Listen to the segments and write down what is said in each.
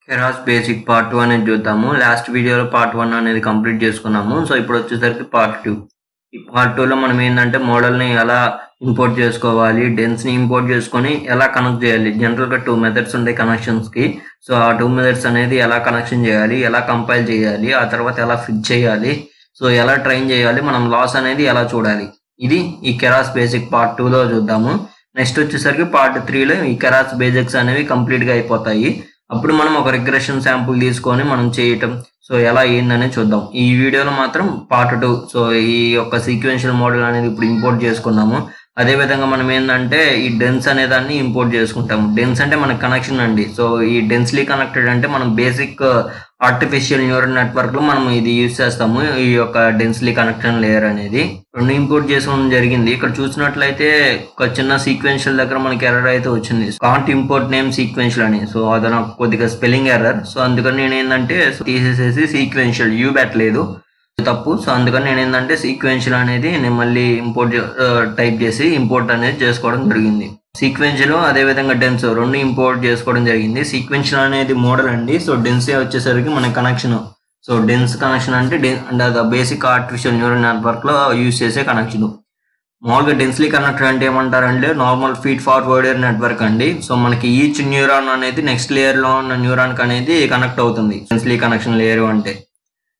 Caress basic part 2 అనేది చూద్దాము. Last వీడియోలో పార్ట్ 1 అనేది కంప్లీట్ చేసుకున్నాము. సో ఇప్పుడు వచ్చేసరికి పార్ట్ 2. ఈ పార్ట్ 2లో మనం ఏంటంటే మోడల్ని ఎలా ఇంపోర్ట్ చేసుకోవాలి, డెన్స్ని ఇంపోర్ట్ చేసుకొని ఎలా కనెక్ట్ చేయాలి. జనరల్గా 2 మెథడ్స్ ఉంటాయి కనెక్షన్స్కి. సో ఆ 2 మెథడ్స్ అనేది ఎలా కనెక్షన్ చేయాలి, ఎలా కంపైల్ చేయాలి, ఆ తర్వాత ఎలా ఫిట్ చేయాలి, సో ఎలా ట్రైన్ చేయాలి, మనం లాస్ అనేది ఎలా చూడాలి. ఇది ఈ కెరాస్ బేసిక్ పార్ట్ 2లో చూద్దాము. నెక్స్ట్ వచ్చేసరికి పార్ట్ 3లో ఈ కెరాస్ బేసిక్స్ అనేవి కంప్లీట్గా అయిపోతాయి. అప్పుడు మనం ఒక రిగ్రెషన్ శాంపుల్ తీసుకొని మనం చేయటం, సో ఎలా ఏందనేది చూద్దాం. ఈ వీడియోలో మాత్రం పార్ట్ 2. సో ఈ యొక్క సీక్వెన్షియల్ మోడల్ అనేది ఇప్పుడు ఇంపోర్ట్ చేసుకున్నాము. అదేవిధంగా మనం ఏంటంటే ఈ డెన్స్ అనే దాన్ని ఇంపోర్ట్ చేసుకుంటాము. డెన్స్ అంటే మన కనెక్షన్ అండి. సో ఈ డెన్స్లీ కనెక్టెడ్ అంటే మనం బేసిక్ ఆర్టిఫిషియల్ న్యూరల్ నెట్వర్క్ లో మనం ఇది యూజ్ చేస్తాము. ఈ యొక్క డెన్స్లీ కనెక్షన్ లేయర్ అనేది 2 ఇంపోర్ట్ చేసుకోవడం జరిగింది. ఇక్కడ చూసినట్లయితే ఒక చిన్న సీక్వెన్షియల్ దగ్గర మనకి ఎర్రర్ అయితే వచ్చింది, కాంట్ ఇంపోర్ట్ నేమ్ సీక్వెన్షియల్ అని. సో అది నాకు కొద్దిగా స్పెల్లింగ్ ఎర్రర్. సో అందుకని నేను ఏంటంటే తీసేసేసి సీక్వెన్షియల్ యూ పెట్టలేదు, తప్పు. సో అందుకని నేను ఏంటంటే సీక్వెన్షియల్ అనేది నేను మళ్ళీ ఇంపోర్ట్ టైప్ చేసి ఇంపోర్ట్ అనేది చేసుకోవడం జరిగింది. సీక్వెన్షియల్ అదేవిధంగా డెన్స్ 2 ఇంపోర్ట్ చేసుకోవడం జరిగింది. సీక్వెన్షియల్ అనేది మోడల్ అండి. సో డెన్స్ వచ్చేసరికి మన కనెక్షన్. సో డెన్స్ కనెక్షన్ అంటే బేసిక్ ఆర్టిఫిషియల్ న్యూరల్ నెట్వర్క్ లో యూజ్ చేసే కనెక్షన్. మామూలుగా డెన్స్లీ కనెక్టర్ అంటే ఏమంటారంటే నార్మల్ ఫీడ్ ఫార్వర్డర్ నెట్వర్క్ అండి. సో మనకి ఈచ్ న్యూరాన్ అనేది నెక్స్ట్ లేయర్ లో ఉన్న న్యూరాన్ కి అనేది కనెక్ట్ అవుతుంది డెన్స్లీ కనెక్షన్ లేయర్ అంటే.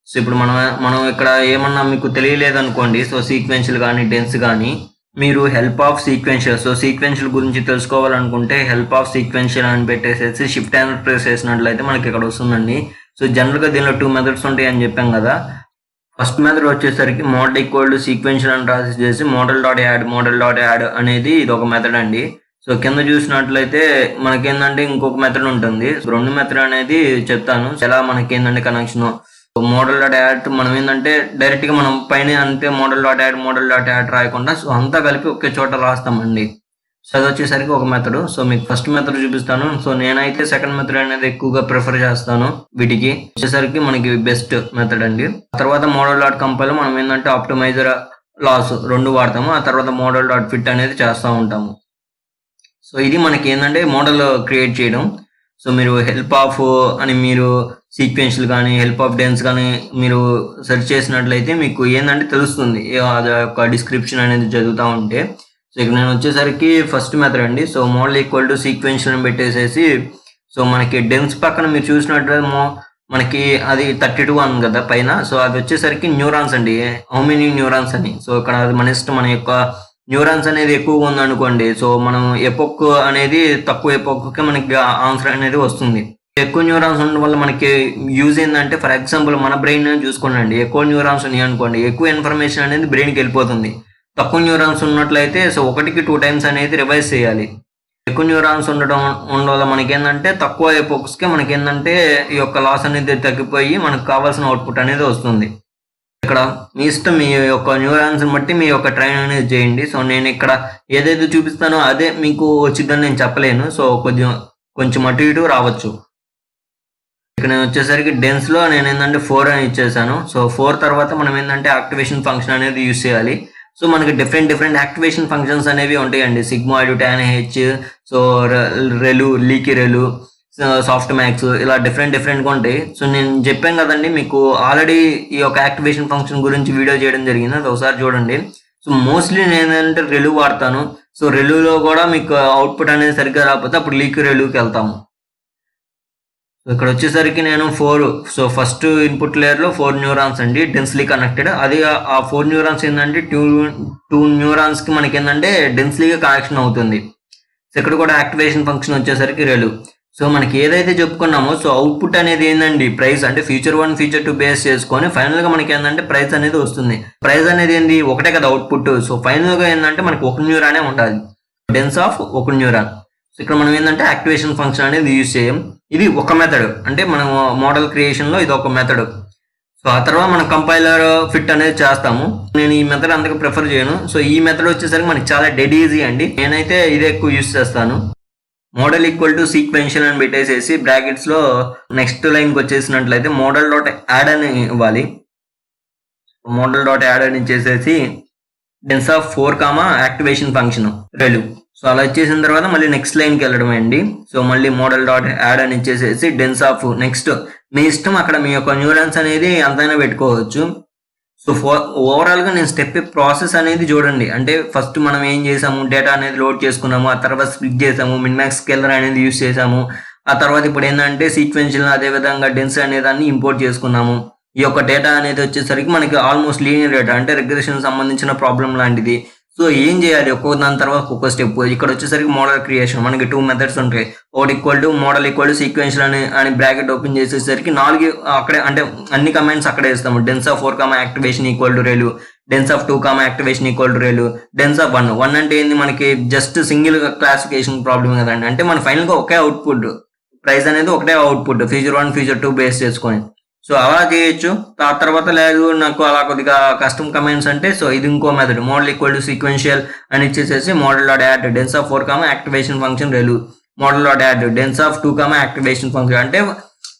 సో ఇప్పుడు మనం ఇక్కడ ఏమన్నా మీకు తెలియలేదు అనుకోండి, సో సీక్వెన్షియల్ కానీ డెన్స్ కానీ మీరు help of sequential, so sequential గురించి తెలుసుకోవాలనుకుంటే హెల్ప్ ఆఫ్ సీక్వెన్షియల్ అని పెట్టేసేసి షిఫ్ట్ హ్యాండ్ ప్రెస్ చేసినట్లయితే మనకి ఇక్కడ వస్తుందండి. సో జనరల్గా దీనిలో 2 మెథడ్స్ ఉంటాయి అని చెప్పాం కదా. ఫస్ట్ మెథడ్ వచ్చేసరికి మోడల్ ఈక్వల్ టు సీక్వెన్షియల్ అని రాసి చేసి మోడల్ డాట్ యాడ్ అనేది ఇది ఒక మెథడ్ అండి. సో కింద చూసినట్లయితే మనకేందంటే ఇంకొక మెథడ్ ఉంటుంది. 2 మెథడ్ అనేది చెప్తాను ఎలా మనకేందంటే కనెక్షన్. మోడల్ డాట్ యాడ్ మనం ఏంటంటే డైరెక్ట్ గా మనం పైన అంటే మోడల్ డాట్ యాడ్ రాయకుండా సో అంతా కలిపి ఒకే చోట రాస్తామండి. సో అది వచ్చేసరికి ఒక మెథడ్. సో మీకు ఫస్ట్ మెథడ్ చూపిస్తాను. సో నేనైతే సెకండ్ మెథడ్ అనేది ఎక్కువగా ప్రిఫర్ చేస్తాను. వీటికి వచ్చేసరికి మనకి బెస్ట్ మెథడ్ అండి. తర్వాత మోడల్ డాట్ కంపైల్ మనం ఏంటంటే ఆప్టిమైజర్ లాస్ 2 వాడతాము. ఆ తర్వాత మోడల్ డాట్ ఫిట్ అనేది చేస్తూ ఉంటాము. సో ఇది మనకి ఏంటంటే మోడల్ క్రియేట్ చేయడం. సో మీరు హెల్ప్ ఆఫ్ అని మీరు సీక్వెన్షియల్ కానీ హెల్ప్ ఆఫ్ డెన్స్ కానీ మీరు సెర్చ్ చేసినట్లయితే మీకు ఏంటంటే తెలుస్తుంది అది యొక్క డిస్క్రిప్షన్ అనేది చదువుతూ ఉంటే. సో ఇక్కడ నేను వచ్చేసరికి ఫస్ట్ మెథడ్ అండి. So model equal to sequential అని పెట్టేసేసి సో మనకి డెన్స్ పక్కన మీరు చూసినట్లయితే మనకి అది 32 అని కదా పైన. సో అది వచ్చేసరికి న్యూరాన్స్ అండి, హౌ మెనీ న్యూరాన్స్ అని. సో ఇక్కడ అది మన ఇష్టం, మన యొక్క న్యూరాన్స్ అనేది ఎక్కువగా ఉందనుకోండి, సో మనం ఎపోక్ అనేది తక్కువ ఎపోక్కి మనకి ఆన్సర్ అనేది వస్తుంది. ఎక్కువ న్యూరాన్స్ ఉండడం వల్ల మనకి యూజ్ ఏంటంటే ఫర్ ఎగ్జాంపుల్ మన బ్రెయిన్ చూసుకోండి, ఎక్కువ న్యూరాన్స్ ఉన్నాయి అనుకోండి, ఎక్కువ ఇన్ఫర్మేషన్ అనేది బ్రెయిన్కి వెళ్ళిపోతుంది. తక్కువ న్యూరాన్స్ ఉన్నట్లయితే సో 1కి 2 టైమ్స్ అనేది రివైజ్ చేయాలి. ఎక్కువ న్యూరాన్స్ ఉండడం వల్ల మనకేంటంటే తక్కువ ఎపోక్స్కి మనకేంటంటే ఈ యొక్క లాస్ అనేది తగ్గిపోయి మనకు కావాల్సిన అవుట్పుట్ అనేది వస్తుంది. ఇక్కడ మీ ఇష్టం, మీ యొక్క న్యూరాన్స్ బట్టి మీ యొక్క ట్రైన్ అనేది చేయండి. సో నేను ఇక్కడ ఏదైతే చూపిస్తానో అదే మీకు వచ్చిందని నేను చెప్పలేను. సో కొంచెం అటు ఇటు రావచ్చు. ఇక్కడ నేను వచ్చేసరికి డెన్స్ లో నేను ఏంటంటే 4 అని ఇచ్చేసాను. సో 4 తర్వాత మనం ఏంటంటే యాక్టివేషన్ ఫంక్షన్ అనేది యూజ్ చేయాలి. సో మనకి డిఫరెంట్ యాక్టివేషన్ ఫంక్షన్స్ అనేవి ఉంటాయండి. Sigmoid, tan h, so relu, leaky relu, softmax, ఇలా డిఫరెంట్గా ఉంటాయి. సో నేను చెప్పాను కదండి మీకు ఆల్రెడీ ఈ యొక్క యాక్టివేషన్ ఫంక్షన్ గురించి వీడియో చేయడం జరిగింది, అది ఒకసారి చూడండి. సో మోస్ట్లీ నేను ఏంటంటే రెలు వాడతాను. సో రెలులో కూడా మీకు అవుట్పుట్ అనేది సరిగ్గా రాకపోతే అప్పుడు లీకీ రెలుకి వెళ్తాము. సో ఇక్కడ వచ్చేసరికి నేను 4, సో ఫస్ట్ ఇన్పుట్ లేయర్లో 4 న్యూరాన్స్ అండి డెన్స్లీ కనెక్టెడ్. అది ఆ 4 న్యూరాన్స్ ఏంటంటే 2 న్యూరాన్స్కి మనకి ఏంటంటే డెన్స్లీగా కనెక్షన్ అవుతుంది. సో ఇక్కడ కూడా యాక్టివేషన్ ఫంక్షన్ వచ్చేసరికి రెలు. సో మనకి ఏదైతే చెప్పుకున్నామో సో అవుట్పుట్ అనేది ఏంటండి ప్రైస్ అంటే ఫ్యూచర్ 1 ఫ్యూచర్ 2 బేస్ చేసుకొని ఫైనల్గా మనకి ఏంటంటే ప్రైస్ అనేది వస్తుంది. ప్రైస్ అనేది ఏంది ఒకటే కదా అవుట్పుట్. సో ఫైనల్గా ఏంటంటే మనకి 1 న్యూరానే ఉండాలి, డెన్స్ ఆఫ్ 1 న్యూరాన్. సో ఇక్కడ మనం ఏంటంటే యాక్టివేషన్ ఫంక్షన్ అనేది యూజ్ చేయం. ఇది ఒక మెథడ్, అంటే మనం మోడల్ క్రియేషన్లో ఇది ఒక మెథడ్. సో ఆ తర్వాత మనం కంపైలర్ ఫిట్ అనేది చేస్తాము. నేను ఈ మెథడ్ అంతగా ప్రిఫర్ చేయను. సో ఈ మెథడ్ వచ్చేసరికి మనకి చాలా డెడ్ ఈజీ అండి. నేనైతే ఇదే ఎక్కువ యూజ్ చేస్తాను. మోడల్ ఈక్వల్ టు సీక్వెన్షియల్ అని పెట్టేసేసి బ్రాకెట్స్ లో నెక్స్ట్ లైన్కి వచ్చేసినట్లయితే మోడల్ డాట్ యాడ్ అని ఇవ్వాలి. మోడల్ డాట్ యాడ్ అని ఇచ్చేసేసి dense of 4 activation function relu. So అలా ఇచ్చేసిన తర్వాత మళ్ళీ నెక్స్ట్ లైన్కి వెళ్ళడం అండి. సో మళ్ళీ మోడల్ డాట్ యాడ్ అని ఇచ్చేసేసి డెన్స్ ఆఫ్ నెక్స్ట్ మీ ఇష్టం, అక్కడ మీ యొక్క న్యూరాన్స్ అనేది ఎంతైనా పెట్టుకోవచ్చు. సో ఓవరాల్గా నేను స్టెప్ ప్రాసెస్ అనేది చూడండి. అంటే ఫస్ట్ మనం ఏం చేసాము, డేటా అనేది లోడ్ చేసుకున్నాము, ఆ తర్వాత స్ప్లిట్ చేసాము, మిన్మాక్స్ స్కేలర్ అనేది యూస్ చేసాము, ఆ తర్వాత ఇప్పుడు ఏంటంటే సీక్వెన్షియల్ అదేవిధంగా డెన్స్ అనే దాన్ని ఇంపోర్ట్ చేసుకున్నాము. ఈ యొక్క డేటా అనేది వచ్చేసరికి మనకి ఆల్మోస్ట్ లీనియర్ డేటా, అంటే రిగ్రెషన్ సంబంధించిన ప్రాబ్లం లాంటిది. సో ఏం చేయాలి, ఒక్కొక్క దాని తర్వాత ఒక్కొక్క స్టెప్. ఇక్కడ వచ్చేసరికి మోడల్ క్రియేషన్, మనకి 2 మెథడ్స్ ఉంటాయి. ఒకటి equal to model equal to sequential అని బ్రాకెట్ ఓపెన్ చేసేసరికి 4 అక్కడే, అంటే అన్ని కమాండ్స్ అక్కడే ఇస్తాము. Dense of 4 activation equal to relu, dense of 2 activation equal to relu, dense of 1 అంటే ఏంది, మనకి జస్ట్ సింగిల్ క్లాసిఫికేషన్ ప్రాబ్లం కదండి. అంటే మన ఫైనల్ గా ఒకే అవుట్పుట్, ప్రైస్ అనేది ఒకటే అవుట్పుట్, ఫీచర్ 1 ఫీచర్ 2 బేస్ చేసుకొని. సో అలా చేయొచ్చు. ఆ తర్వాత లేదు నాకు అలా కొద్దిగా కస్టమ్ కమాండ్స్ అంటే, సో ఇది ఇంకో method, model equal to sequential అని ఇచ్చేసేసి model dot add dense of 4 activation function relu, model dot add dense of 2 activation function. అంటే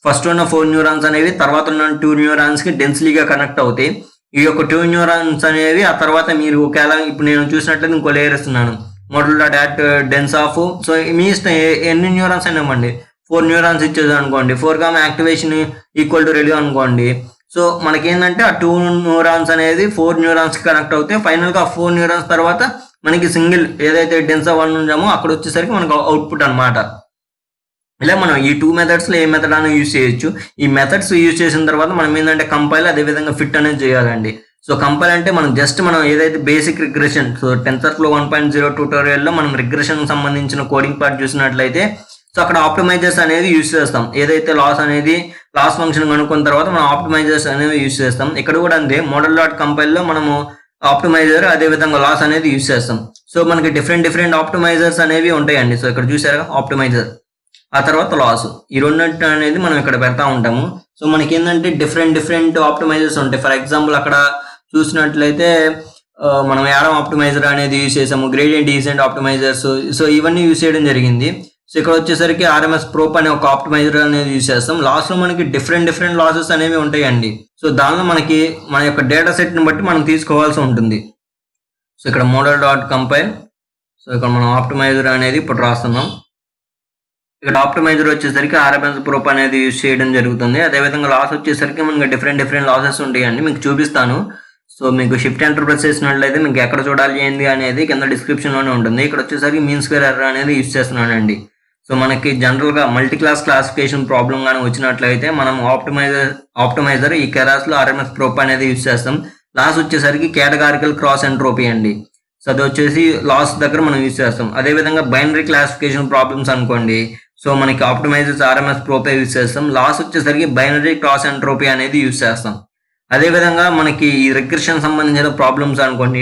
ఫస్ట్ ఉన్న 4 న్యూరాన్స్ అనేవి తర్వాత ఉన్న 2 న్యూరాన్స్ కి డెన్స్లీగా కనెక్ట్ అవుతాయి. ఈ యొక్క 2 న్యూరాన్స్ అనేవి ఆ తర్వాత మీరు ఒకవేళ ఇప్పుడు నేను చూసినట్లయితే ఇంకో లేయర్ ఇస్తున్నాను, model dot add dense of, so మీ ఇష్టం ఎన్ని న్యూరాన్స్ అయినా ఇవ్వండి. 4 న్యూరాన్స్ ఇచ్చేది అనుకోండి, 4 యాక్టివేషన్ ఈక్వల్ టు రెడీ అనుకోండి. సో మనకేంటంటే ఆ 2 న్యూరాన్స్ అనేది 4 న్యూరాన్స్ కి కనెక్ట్ అవుతాయి. ఫైనల్ గా 4 న్యూరాన్స్ తర్వాత మనకి సింగిల్ ఏదైతే డెన్స్ ఆఫ్ 1 ఉంచామో అక్కడ వచ్చేసరికి మనకు అవుట్పుట్ అనమాట. ఇలా మనం ఈ 2 మెథడ్స్ లో ఏ మెథడ్ అయినా యూజ్ చేయొచ్చు. ఈ మెథడ్స్ యూజ్ చేసిన తర్వాత మనం ఏంటంటే కంపైల్ అదేవిధంగా ఫిట్ అనేది చేయాలండి. సో కంపైల్ అంటే మనం ఏదైతే బేసిక్ రిగ్రెషన్, సో టెన్సర్ఫ్లో 1.0 ట్యూటోరియల్లో మనం రిగ్రెషన్ సంబంధించిన కోడింగ్ పార్ట్ చూసినట్లయితే, సో అక్కడ ఆప్టిమైజర్స్ అనేది యూజ్ చేస్తాం. ఏదైతే లాస్ ఫంక్షన్ కనుక్కున్న తర్వాత మనం ఆప్టిమైజర్స్ అనేవి యూజ్ చేస్తాం. ఇక్కడ కూడా అంతే, మోడల్ డాట్ కంపైల్లో మనము ఆప్టిమైజర్ అదేవిధంగా లాస్ అనేది యూజ్ చేస్తాం. సో మనకి డిఫరెంట్ ఆప్టిమైజర్స్ అనేవి ఉంటాయండి. సో ఇక్కడ చూసారా ఆప్టిమైజర్, ఆ తర్వాత లాస్, ఈ రెండింటి అనేది మనం ఇక్కడ పెడతా ఉంటాము. సో మనకి ఏంటంటే డిఫరెంట్ ఆప్టిమైజర్స్ ఉంటాయి. ఫర్ ఎగ్జాంపుల్ అక్కడ చూసినట్లయితే మనం యాడమ్ ఆప్టిమైజర్ అనేది యూజ్ చేసాము, గ్రేడియంట్ డీసెంట్ ఆప్టిమైజర్స్, సో ఇవన్నీ యూజ్ చేయడం జరిగింది. సో ఇక్కడ వచ్చేసరికి RMS ప్రోప్ అనే ఒక ఆప్టిమైజర్ అనేది యూజ్ చేస్తాం. లాస్ట్ లో మనకి డిఫరెంట్ లాసెస్ అనేవి ఉంటాయండి. సో దానిలో మనకి మన యొక్క డేటా సెట్ ని బట్టి మనం తీసుకోవాల్సి ఉంటుంది. సో ఇక్కడ మోడల్ డాట్ కంపైల్, సో ఇక్కడ మనం ఆప్టిమైజర్ అనేది ఇప్పుడు రాస్తున్నాం. ఇక్కడ ఆప్టిమైజర్ వచ్చేసరికి RMS ప్రోప్ అనేది యూజ్ చేయడం జరుగుతుంది. అదేవిధంగా లాస్ వచ్చేసరికి మనకి డిఫరెంట్ లాసెస్ ఉంటాయండి, మీకు చూపిస్తాను. సో మీకు షిఫ్ట్ ఎంటర్ ప్రెస్ చేసినట్లయితే మీకు ఎక్కడ చూడాలి ఏంది అనేది కింద డిస్క్రిప్షన్ లోనే ఉంటుంది. ఇక్కడ వచ్చేసరికి మీన్ స్క్వేర్ ఎర్రర్ అనేది యూజ్ చేస్తున్నానండి. సో మనకి జనరల్ గా మల్టీ క్లాస్ క్లాసిఫికేషన్ ప్రాబ్లం గానీ వచ్చినట్లయితే మనం ఆప్టిమైజర్ ఈ కెరాస్ లో RMS ప్రోప్ అనేది యూజ్ చేస్తాం. లాస్ వచ్చేసరికి కేటగారికల్ క్రాస్ ఎంట్రోపీ అండి. సో అది వచ్చేసి లాస్ దగ్గర మనం యూజ్ చేస్తాం. అదేవిధంగా బైనరీ క్లాసిఫికేషన్ ప్రాబ్లమ్స్ అనుకోండి, సో మనకి ఆప్టిమైజర్స్ RMS ప్రోపే యూజ్ చేస్తాం. లాస్ వచ్చేసరికి బైనరీ క్రాస్ ఎంట్రోపీ అనేది యూజ్ చేస్తాం. అదేవిధంగా మనకి ఈ రిగ్రెషన్ సంబంధించిన ప్రాబ్లమ్స్ అనుకోండి,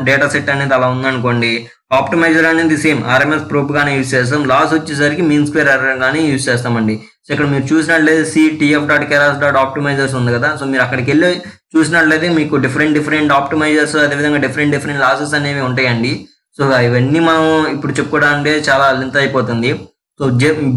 డేటా సెట్ అనేది అలా ఉందనుకోండి, ఆప్టిమైజర్ అనేది సేమ్ RMS ప్రోప్ గానే యూజ్ చేస్తాం. లాస్ వచ్చేసరికి మీన్ స్క్వేర్ ఎర్రర్ గానీ యూజ్ చేస్తామండి. సో ఇక్కడ మీరు చూసినట్లయితే CTF.keras.optimizers ఉంది కదా, సో మీరు అక్కడికి వెళ్ళి చూసినట్లయితే మీకు డిఫరెంట్ ఆప్టిమైజర్స్ అదేవిధంగా డిఫరెంట్ లాసెస్ అనేవి ఉంటాయండి. సో ఇవన్నీ మనం ఇప్పుడు చెప్పుకోవడానికి చాలా లెంత్ అయిపోతుంది. సో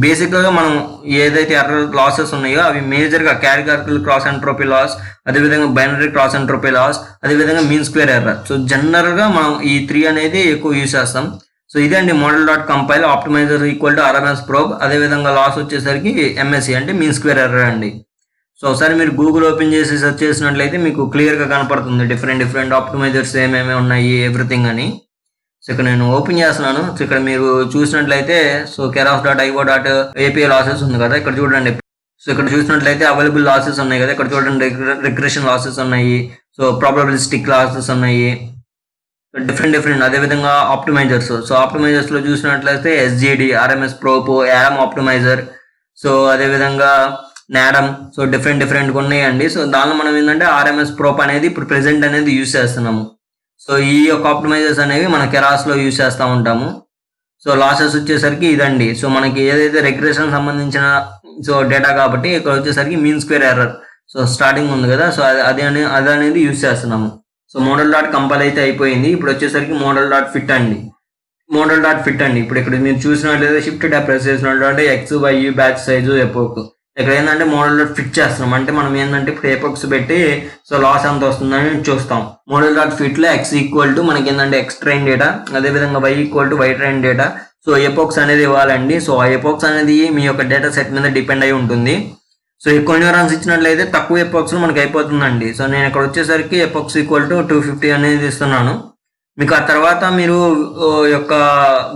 బేసిక్ గా మనం ఏదైతే ఎర్రర్ లాసెస్ ఉన్నాయో అవి మేజర్ గా కేటగారికల్ క్రాస్ ఎంట్రోపీ లాస్, అదేవిధంగా బైనరీ క్రాస్ ఎంట్రోపీ లాస్, అదేవిధంగా mean square error. So general గా మనం ఈ 3 అనేది ఎక్కువ యూజ్ చేస్తాం. సో ఇదే అండి model dot compile, optimizer equal to RMS prop, అదేవిధంగా లాస్ వచ్చేసరికి MSE అంటే మీన్ స్క్వేర్ ఎర్రర్ అండి. సో ఒకసారి మీరు గూగుల్ ఓపెన్ చేసి సెర్చ్ చేసినట్లయితే మీకు క్లియర్ గా కనపడుతుంది డిఫరెంట్ ఆప్టిమైజర్స్ ఏమేమి ఉన్నాయి ఎవ్రీథింగ్ అని. సో ఇక్కడ నేను ఓపెన్ చేస్తున్నాను. సో ఇక్కడ మీరు చూసినట్లయితే సో keras.io.api లాసెస్ ఉంది కదా, ఇక్కడ చూడండి. సో ఇక్కడ చూసినట్లయితే అవైలబుల్ లాసెస్ ఉన్నాయి కదా, ఇక్కడ చూడండి రిగ్రెషన్ లాసెస్ ఉన్నాయి, సో ప్రాబబిలిస్టిక్ లాసెస్ ఉన్నాయి, డిఫరెంట్ అదేవిధంగా ఆప్టిమైజర్స్. సో ఆప్టిమైజర్స్ లో చూసినట్లయితే SGD, RMS prop, Adam optimizer, so అదేవిధంగా నాడమ్, సో డిఫరెంట్ ఉన్నాయండి. సో దానిలో మనం ఏంటంటే RMS ప్రోప్ అనేది ఇప్పుడు ప్రెసెంట్ అనేది యూజ్ చేస్తున్నాము. సో ఈ యొక్క ఆప్టిమైజర్స్ అనేవి మన కెరాస్ లో యూజ్ చేస్తూ ఉంటాము. సో లాసెస్ వచ్చేసరికి ఇదండి. సో మనకి ఏదైతే రిగ్రెషన్ సంబంధించిన సో డేటా కాబట్టి ఇక్కడ వచ్చేసరికి mean square error, so starting ఉంది కదా, సో అది అనేది యూజ్ చేస్తున్నాము. సో మోడల్ డాట్ కంపైల్ అయితే అయిపోయింది. ఇప్పుడు వచ్చేసరికి మోడల్ డాట్ ఫిట్ అండి. ఇప్పుడు ఇక్కడ మీరు చూసినట్లయితే షిఫ్ట్ ట్యాబ్ ప్రెస్ చేసినట్లయితే X, Y, batch size, epoch, ఇక్కడ ఏంటంటే మోడల్ డాట్ ఫిట్ చేస్తున్నాం, అంటే మనం ఏంటంటే ఇప్పుడు ఎపోక్స్ పెట్టి సో లాస్ ఎంత వస్తుందని చూస్తాం. మోడల్ డాట్ ఫిట్ లో x ఈక్వల్ టు మనకి ఏంటంటే ఎక్స్ ట్రైన్ డేటా, అదేవిధంగా y equal to y train data. So epochs అనేది ఇవ్వాలండి. సో ఆ ఎపోక్స్ అనేది మీ యొక్క డేటా సెట్ మీద డిపెండ్ అయి ఉంటుంది. సో ఎక్కువ న్యూరాన్స్ ఇచ్చినట్లయితే తక్కువ ఎపోక్స్ మనకి అయిపోతుందండి. సో నేను ఇక్కడ వచ్చేసరికి ఎపోక్స్ ఈక్వల్ టు 250 అనేది ఇస్తున్నాను. మీకు ఆ తర్వాత మీరు యొక్క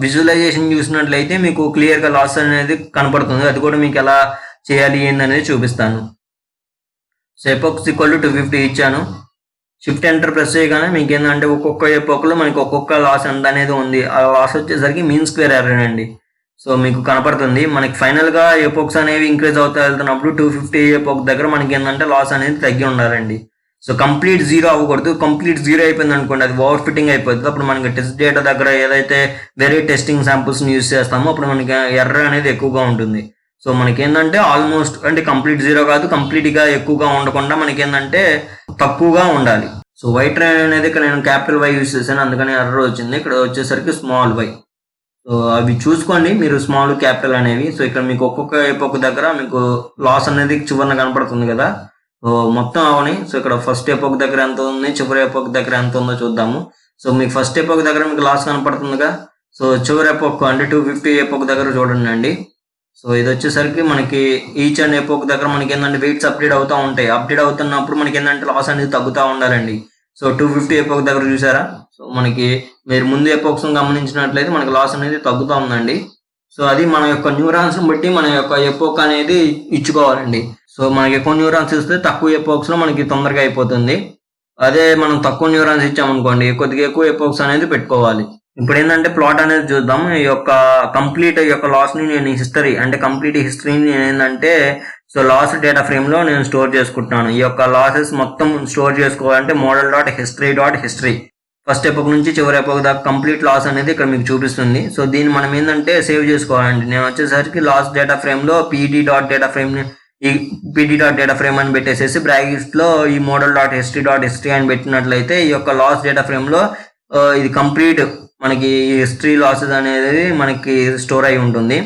విజువలైజేషన్ చూసినట్లయితే మీకు క్లియర్గా లాస్ అనేది కనపడుతుంది. అది కూడా మీకు ఎలా చేయాలి ఏందనేది చూపిస్తాను. సో ఎపోక్స్ ఈక్వల్ టు 250 ఇచ్చాను. షిఫ్ట్ ఎంటర్ ప్రెస్ చేయగానే మీకు ఏంటంటే ఒక్కొక్క ఎపోక్లో మనకి ఒక్కొక్క లాస్ ఎంత అనేది ఉంది. ఆ లాస్ వచ్చేసరికి మీన్ స్క్వేర్ ఎర్రర్ అండి. సో మీకు కనపడుతుంది. మనకి ఫైనల్గా ఎపోక్స్ అనేవి ఇంక్రీజ్ అవుతా వెళ్తున్నప్పుడు 250 ఎపోక్ దగ్గర మనకి ఏంటంటే లాస్ అనేది తగ్గి ఉండాలండి. సో కంప్లీట్ జీరో అవ్వకూడదు. కంప్లీట్ జీరో అయిపోయింది అనుకోండి, అది ఓవర్ ఫిట్టింగ్ అయిపోతుంది. అప్పుడు మనకి టెస్ట్ డేటా దగ్గర ఏదైతే వేరే టెస్టింగ్ శాంపుల్స్ని యూజ్ చేస్తామో అప్పుడు మనకి ఎర్రర్ అనేది ఎక్కువగా ఉంటుంది. సో మనకి ఏంటంటే ఆల్మోస్ట్ అంటే కంప్లీట్ జీరో కాదు, కంప్లీట్గా ఎక్కువగా ఉండకుండా మనకి ఏంటంటే తక్కువగా ఉండాలి. సో వై ట్రైన్ అనేది ఇక్కడ నేను క్యాపిటల్ వై యూజ్ చేశాను, అందుకని ఎర్రర్ వచ్చింది. ఇక్కడ వచ్చేసరికి స్మాల్ వై. సో అవి చూసుకోండి మీరు, స్మాల్ క్యాపిటల్ అనేవి. సో ఇక్కడ మీకు ఒక్కొక్క ఎపోక్ దగ్గర మీకు లాస్ అనేది చివరిన కనపడుతుంది కదా. సో మొత్తం అవని. సో ఇక్కడ ఫస్ట్ ఎపోక్ దగ్గర ఎంత ఉంది, చివరి ఎపోక్ దగ్గర ఎంత ఉందో చూద్దాము. సో మీకు ఫస్ట్ ఎపోక్ దగ్గర మీకు లాస్ కనపడుతుందిగా. సో చివరి ఎపోక్ అంటే 250 ఎపోక్ దగ్గర చూడండి అండి. సో ఇది వచ్చేసరికి మనకి ఈచ్ అండ్ ఎపోక్ దగ్గర మనకి ఏంటంటే వెయిట్స్ అప్డేట్ అవుతూ ఉంటాయి. అప్డేట్ అవుతున్నప్పుడు మనకి ఏంటంటే లాస్ అనేది తగ్గుతూ ఉండాలండి. సో 250 ఎపోక్ దగ్గర చూసారా. సో మనకి మీరు ముందు ఎపోక్స్ గమనించినట్లయితే మనకి లాస్ అనేది తగ్గుతూ ఉందండి. సో అది మన యొక్క న్యూరాన్స్ బట్టి మన యొక్క ఎపోక్ అనేది ఇచ్చుకోవాలండి. సో మనకి ఎక్కువ న్యూరాన్స్ ఇస్తే తక్కువ ఎపోక్స్ లో మనకి తొందరగా అయిపోతుంది. అదే మనం తక్కువ న్యూరాన్స్ ఇచ్చామనుకోండి కొద్దిగా ఎక్కువ ఎపోక్స్ అనేది పెట్టుకోవాలి. ఇప్పుడు ఏంటంటే ప్లాట్ అనేది చూద్దాం. ఈ యొక్క కంప్లీట్ యొక్క లాస్ ని నేను హిస్టరీ అంటే కంప్లీట్ హిస్టరీని ఏంటంటే సో లాస్ డేటా ఫ్రేమ్ లో నేను స్టోర్ చేసుకుంటున్నాను. ఈ యొక్క లాసెస్ మొత్తం స్టోర్ చేసుకోవాలంటే model dot history first epoch నుంచి చివరి ఎపోక్ దాకా కంప్లీట్ లాస్ అనేది ఇక్కడ మీకు చూపిస్తుంది. సో దీన్ని మనం ఏంటంటే సేవ్ చేసుకోవాలండి. నేను వచ్చేసరికి లాస్ డేటా ఫ్రేమ్ లో pd డాట్ డేటా ఫ్రేమ్ అని పెట్టేసేసి బ్రాకెట్స్ లో ఈ మోడల్ డాట్ హిస్టరీ అని పెట్టినట్లయితే ఈ యొక్క లాస్ డేటా ఫ్రేమ్ లో ఇది కంప్లీట్ మనకి హిస్టరీ లాసెస్ అనేది మనకి స్టోర్ అయి ఉంటుంది.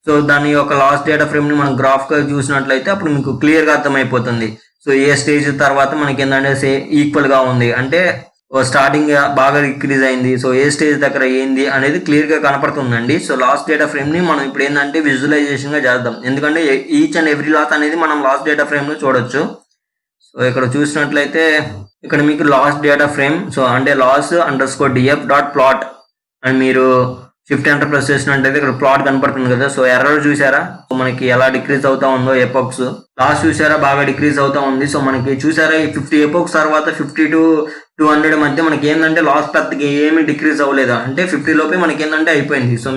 సో దాని యొక్క లాస్ట్ డేటా ఫ్రేమ్ ని మనం గ్రాఫ్ గా చూసినట్లయితే అప్పుడు మీకు క్లియర్ గా అర్థమైపోతుంది. సో ఏ స్టేజ్ తర్వాత మనకి ఏంటంటే ఈక్వల్ గా ఉంది అంటే స్టార్టింగ్ బాగా డిక్రీజ్ అయింది. సో ఏ స్టేజ్ దగ్గర ఏంది అనేది క్లియర్ గా కనపడుతుందండి. సో లాస్ట్ డేటా ఫ్రేమ్ ని మనం ఇప్పుడు ఏంటంటే విజువలైజేషన్ గా చేద్దాం, ఎందుకంటే ఈచ్ అండ్ ఎవ్రీ లాస్ అనేది మనం లాస్ట్ డేటా ఫ్రేమ్ లో చూడొచ్చు. సో ఇక్కడ చూసినట్లయితే ఇక్కడ మీకు లాస్ట్ డేటా ఫ్రేమ్ సో అంటే loss_df.plot అని మీరు షిఫ్ట్ ఎంటర్ ప్రెస్ చేసినట్లయితే ఇక్కడ ప్లాట్ కనపడుతుంది కదా. సో ఎర్రర్ చూసారా మనకి ఎలా డిక్రీజ్ అవుతా ఉందో ఎపోక్స్. లాస్ చూసారా బాగా డిక్రీజ్ అవుతా ఉంది. సో మనకి చూసారా ఈ 50 ఎపోక్స్ తర్వాత 50 to 200 మధ్య మనకి ఏంటంటే లాస్ పెద్దగా ఏమీ డిక్రీజ్ అవ్వలేదు, అంటే 50 లోపే మనకి ఏంటంటే అయిపోయింది. సో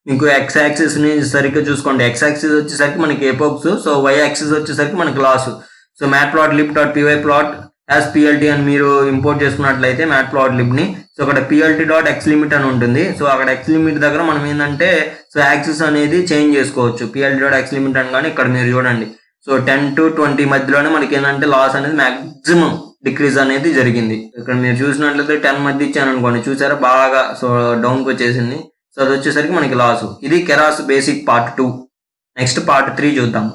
మీకు ఎక్స్ యాక్సిస్ ని సరిగ్గా చూసుకోండి. ఎక్స్ యాక్సిస్ వచ్చేసరికి మనకి ఎపోక్స్, సో వై యాక్సిస్ వచ్చేసరికి మనకి loss. So matplotlib.py plot as PLT అని మీరు ఇంపోర్ట్ చేసుకున్నట్లయితే matplotlib ని సో అక్కడ PLT.xlimit అని ఉంటుంది. సో అక్కడ xlimit దగ్గర మనం ఏంటంటే సో యాక్సిస్ అనేది చేంజ్ చేసుకోవచ్చు. PLT.xlimit అని కానీ ఇక్కడ మీరు చూడండి సో 10 to 20 మధ్యలోనే మనకి ఏంటంటే లాస్ అనేది మాక్సిమం డిక్రీజ్ అనేది జరిగింది. ఇక్కడ మీరు చూసినట్లయితే 10 మధ్య ఇచ్చాను అనుకోండి, చూసారా బాగా సో డౌన్కి వచ్చేసింది. సో అది వచ్చేసరికి మనకి లాస్. ఇది caress basic part 2. Next part 3 చూద్దాం.